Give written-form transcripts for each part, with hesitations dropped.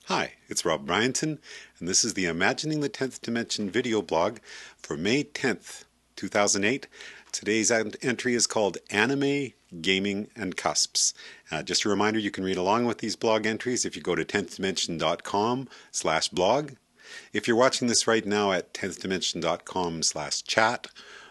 Hi, it's Rob Bryanton, and this is the Imagining the 10th Dimension video blog for May 10th, 2008. Today's entry is called Anime, Gaming, and Cusps. Just a reminder, you can read along with these blog entries if you go to 10thdimension.com/blog. If you're watching this right now at 10thdimension.com/chat,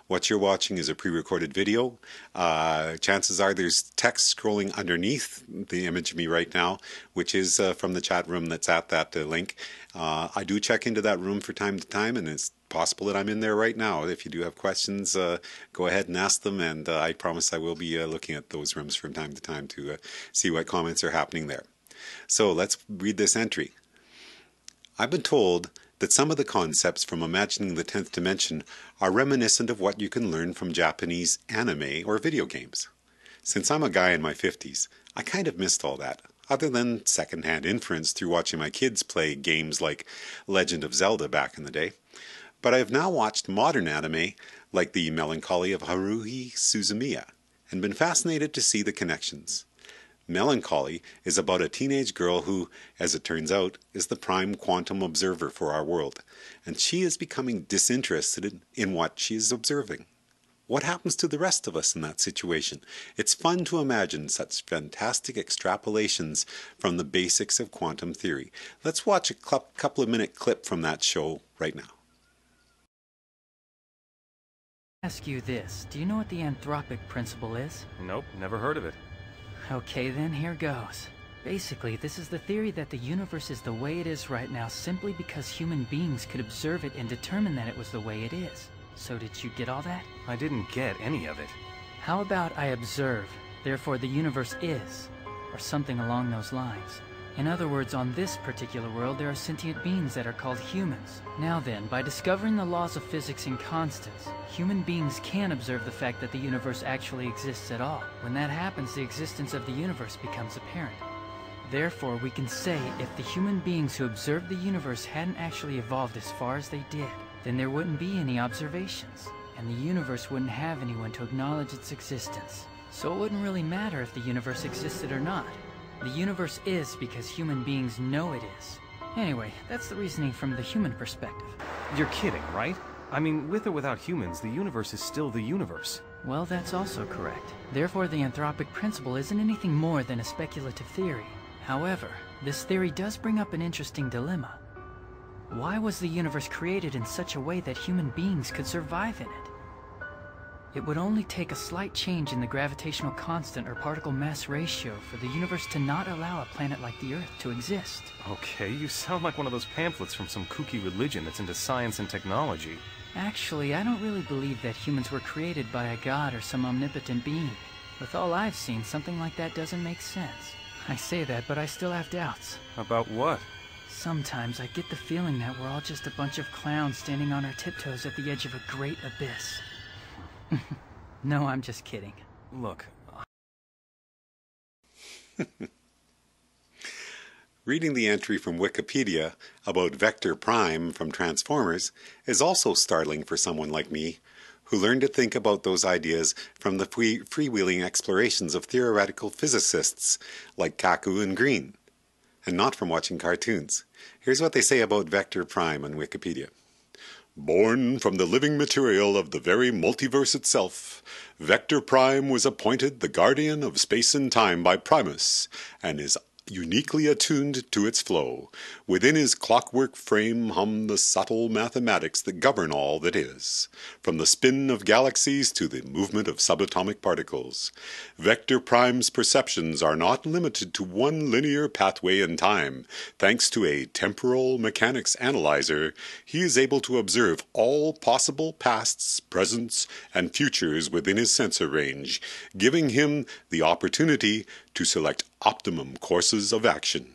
what you're watching is a pre-recorded video. Chances are there's text scrolling underneath the image of me right now, which is from the chat room that's at that link. I do check into that room from time to time, and it's possible that I'm in there right now. If you do have questions, go ahead and ask them, and I promise I will be looking at those rooms from time to time to see what comments are happening there. So let's read this entry. I've been told that some of the concepts from Imagining the 10th Dimension are reminiscent of what you can learn from Japanese anime or video games. Since I'm a guy in my 50s, I kind of missed all that, other than secondhand inference through watching my kids play games like Legend of Zelda back in the day. But I have now watched modern anime like The Melancholy of Haruhi Suzumiya and been fascinated to see the connections. Melancholy is about a teenage girl who, as it turns out, is the prime quantum observer for our world, and she is becoming disinterested in what she is observing. What happens to the rest of us in that situation? It's fun to imagine such fantastic extrapolations from the basics of quantum theory. Let's watch a couple of minute clip from that show right now. Ask you this, do you know what the anthropic principle is? Nope, never heard of it. Okay then, here goes. Basically, this is the theory that the universe is the way it is right now simply because human beings could observe it and determine that it was the way it is. So did you get all that? I didn't get any of it. How about I observe, therefore the universe is, or something along those lines. In other words, on this particular world, there are sentient beings that are called humans. Now then, by discovering the laws of physics and constants, human beings can observe the fact that the universe actually exists at all. When that happens, the existence of the universe becomes apparent. Therefore, we can say if the human beings who observed the universe hadn't actually evolved as far as they did, then there wouldn't be any observations, and the universe wouldn't have anyone to acknowledge its existence. So it wouldn't really matter if the universe existed or not. The universe is because human beings know it is. Anyway, that's the reasoning from the human perspective. You're kidding, right? I mean, with or without humans, the universe is still the universe. Well, that's also correct. Therefore, the anthropic principle isn't anything more than a speculative theory. However, this theory does bring up an interesting dilemma. Why was the universe created in such a way that human beings could survive in it? It would only take a slight change in the gravitational constant or particle mass ratio for the universe to not allow a planet like the Earth to exist. Okay, you sound like one of those pamphlets from some kooky religion that's into science and technology. Actually, I don't really believe that humans were created by a god or some omnipotent being. With all I've seen, something like that doesn't make sense. I say that, but I still have doubts. About what? Sometimes I get the feeling that we're all just a bunch of clowns standing on our tiptoes at the edge of a great abyss. No, I'm just kidding. Look, Reading the entry from Wikipedia about Vector Prime from Transformers is also startling for someone like me, who learned to think about those ideas from the freewheeling explorations of theoretical physicists like Kaku and Green, and not from watching cartoons. Here's what they say about Vector Prime on Wikipedia. Born from the living material of the very multiverse itself, Vector Prime was appointed the guardian of space and time by Primus, and is uniquely attuned to its flow. Within his clockwork frame hum the subtle mathematics that govern all that is, from the spin of galaxies to the movement of subatomic particles. Vector Prime's perceptions are not limited to one linear pathway in time. Thanks to a temporal mechanics analyzer, he is able to observe all possible pasts, presents, and futures within his sensor range, giving him the opportunity to select optimum courses of action.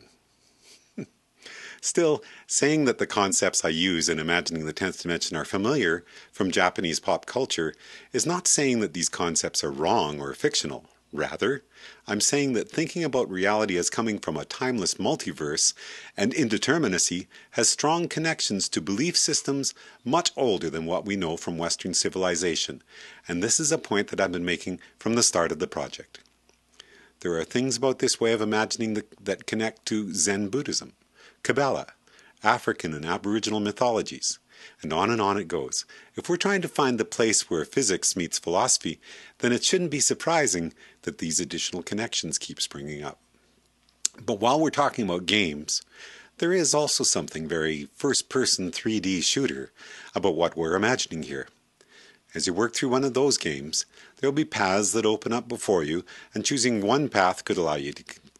Still, saying that the concepts I use in Imagining the 10th Dimension are familiar from Japanese pop culture is not saying that these concepts are wrong or fictional. Rather, I'm saying that thinking about reality as coming from a timeless multiverse and indeterminacy has strong connections to belief systems much older than what we know from Western civilization, and this is a point that I've been making from the start of the project. There are things about this way of imagining that connect to Zen Buddhism. Kabbalah, African and Aboriginal mythologies, and on it goes. If we're trying to find the place where physics meets philosophy, then it shouldn't be surprising that these additional connections keep springing up. But while we're talking about games, there is also something very first-person 3D shooter about what we're imagining here. As you work through one of those games, there will be paths that open up before you, and choosing one path could allow you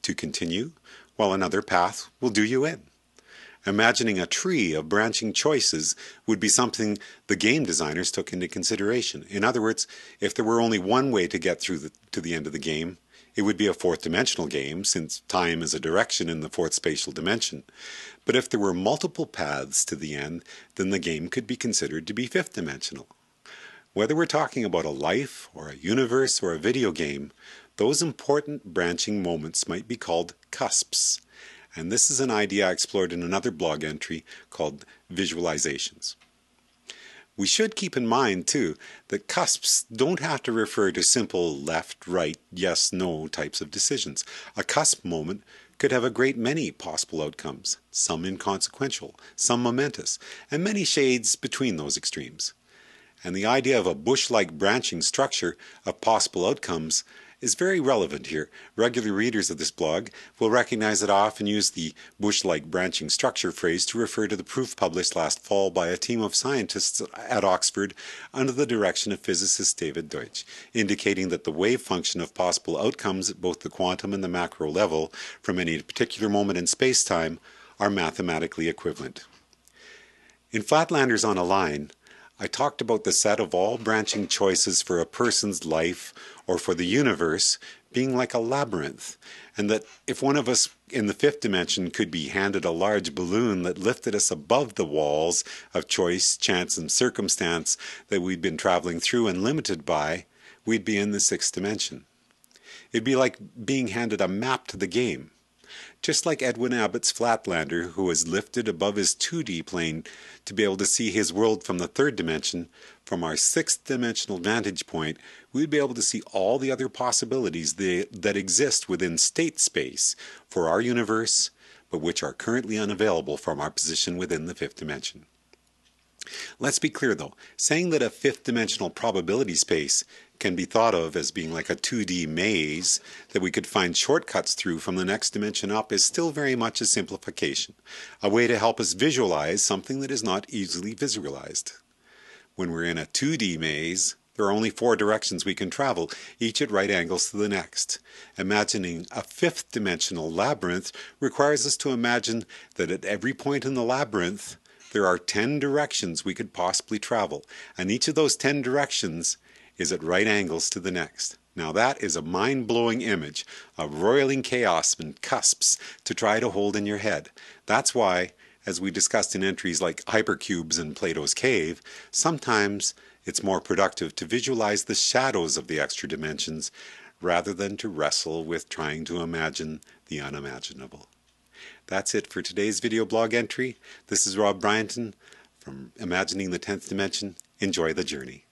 to continue, while another path will do you in. Imagining a tree of branching choices would be something the game designers took into consideration. In other words, if there were only one way to get through to the end of the game, it would be a fourth-dimensional game, since time is a direction in the fourth spatial dimension. But if there were multiple paths to the end, then the game could be considered to be fifth-dimensional. Whether we're talking about a life, or a universe, or a video game, those important branching moments might be called cusps. And this is an idea I explored in another blog entry called Visualizations. We should keep in mind, too, that cusps don't have to refer to simple left, right, yes, no types of decisions. A cusp moment could have a great many possible outcomes, some inconsequential, some momentous, and many shades between those extremes. And the idea of a bush-like branching structure of possible outcomes is very relevant here. Regular readers of this blog will recognize that I often use the bush-like branching structure phrase to refer to the proof published last fall by a team of scientists at Oxford under the direction of physicist David Deutsch, indicating that the wave function of possible outcomes at both the quantum and the macro level from any particular moment in space-time are mathematically equivalent. In Flatlanders on a Line, I talked about the set of all branching choices for a person's life or for the universe being like a labyrinth, and that if one of us in the fifth dimension could be handed a large balloon that lifted us above the walls of choice, chance, and circumstance that we'd been traveling through and limited by, we'd be in the sixth dimension. It'd be like being handed a map to the game. Just like Edwin Abbott's Flatlander, who was lifted above his 2D plane to be able to see his world from the third dimension, from our sixth dimensional vantage point, we'd be able to see all the other possibilities that exist within state space for our universe, but which are currently unavailable from our position within the fifth dimension. Let's be clear though, saying that a fifth dimensional probability space can be thought of as being like a 2D maze that we could find shortcuts through from the next dimension up is still very much a simplification, a way to help us visualize something that is not easily visualized. When we're in a 2D maze, there are only 4 directions we can travel, each at right angles to the next. Imagining a fifth dimensional labyrinth requires us to imagine that at every point in the labyrinth, there are 10 directions we could possibly travel, and each of those 10 directions is at right angles to the next. Now that is a mind-blowing image of roiling chaos and cusps to try to hold in your head. That's why, as we discussed in entries like hypercubes in Plato's Cave, sometimes it's more productive to visualize the shadows of the extra dimensions rather than to wrestle with trying to imagine the unimaginable. That's it for today's video blog entry. This is Rob Bryanton from Imagining the 10th Dimension. Enjoy the journey.